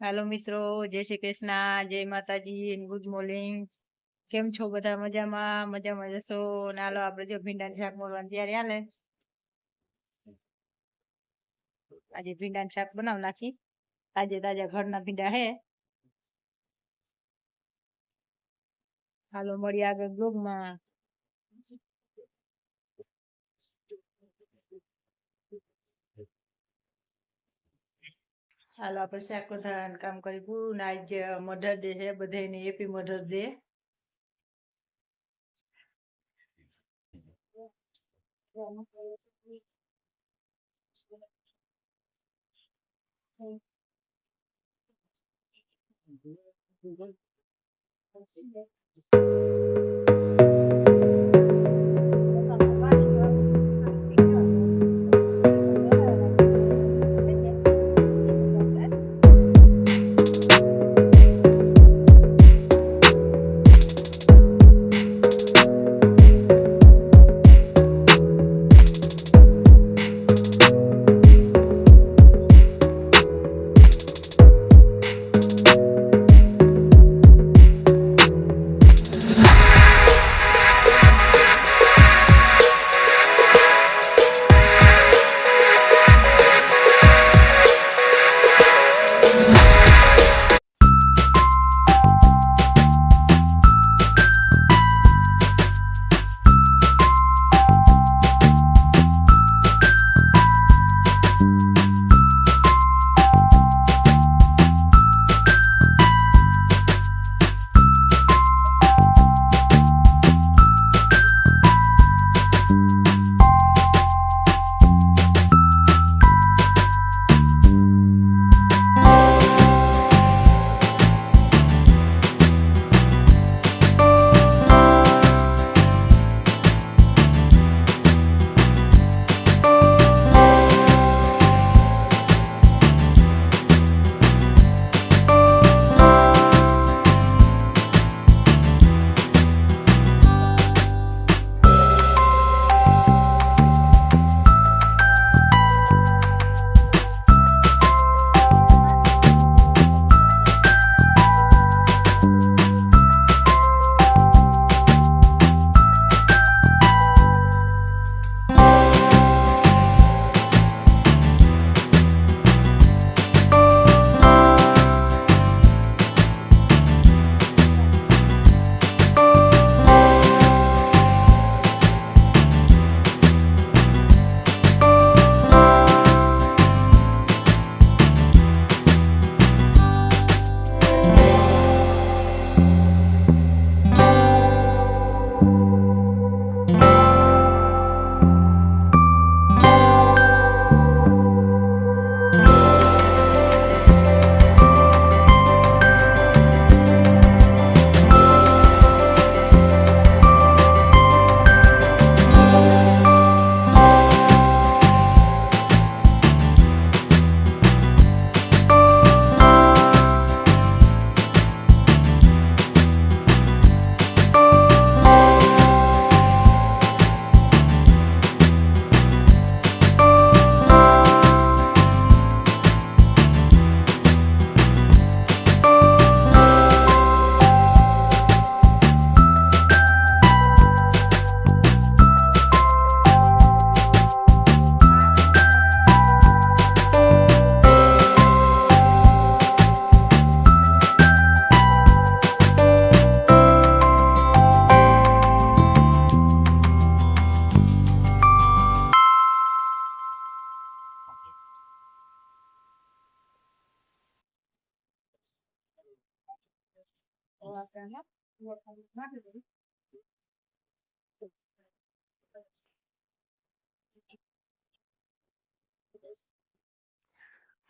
હાલો મિત્રો, જય શ્રી કૃષ્ણ, જય માતાજી, ગુડ મોર્નિંગ. કેમ છો બધા? મજામાં જશો? ને હાલો આપણે જો ભીંડાનું શાક મોરવાનું ત્યારે હાલે. આજે ભીંડાનું શાક બનાવ નાખી. તાજા ઘરના ભીંડા હે. હાલો મળીએ આગળ બ્લોગમાં. હાલો આપણે શાક વધારવાનું કામ કરી પૂરું. ને આજ મધર ડે છે, બધાને હેપી મધર ડે.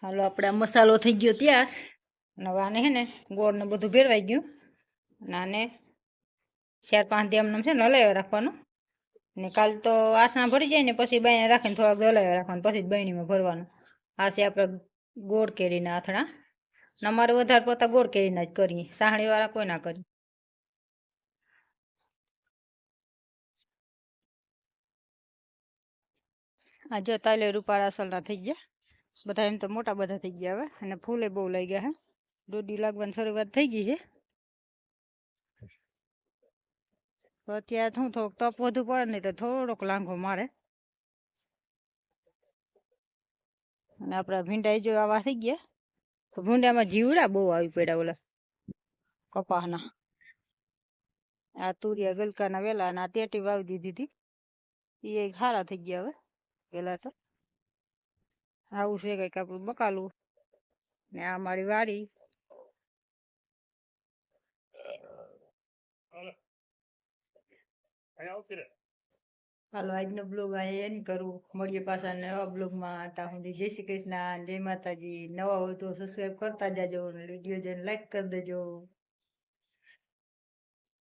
હાલો આપણે મસાલો થઈ ગયો ત્યાં. અને આને હે ને ગોળ ને બધું ભેરવાઈ ગયું. અને આને 4-5 દી આમ છે ને હલાવ્યા રાખવાનું. ને કાલ તો આસણા ભરી જાય ને પછી બાઈને રાખીને થોડાક હલાવ્યા રાખવાનું, પછી બરણીમાં ભરવાનું. આ છે આપણે ગોળ કેરીના આથણા. અમારે વધારે પડતા ગોળ કેરીના જ કરીએ, સાહણી વાળા કોઈ ના કરીએ. આ જો તાલે રૂપાળા અસલના થઈ ગયા બધા, એમ તો મોટા બધા થઈ ગયા હવે, અને ફૂલે બહુ લઈ ગયા હે. દોડી લાગવાની શરૂઆત થઈ ગઈ છે. તો અત્યારે શું થોડુંક તપ વધુ પડે ને તો થોડોક લાંઘો મારે. અને આપણા ભીંડા જો આવા થઈ ગયા તો ભીંડામાં જીવડા બહુ આવી પડ્યા ઓલા કપાસના. આ તુરિયા ગલકાના વેલા અને આ ટેટી વાવી દીધી હતી એ સારા થઈ ગયા હવે પેલા તો. આવું છે કંઈક આપણું બકાલું ને આ મારી વાડી. હાલો આજનો બ્લોગ અહીંયા એન્ડ કરું. મળીએ પાછા નવા બ્લોગમાં. ત્યાં સુધી જય શ્રી કૃષ્ણ, જય માતાજી. નવા હોય તો સબસ્ક્રાઈબ કરતા જાજો, વિડીયો જોઈને લાઈક કરી દેજો.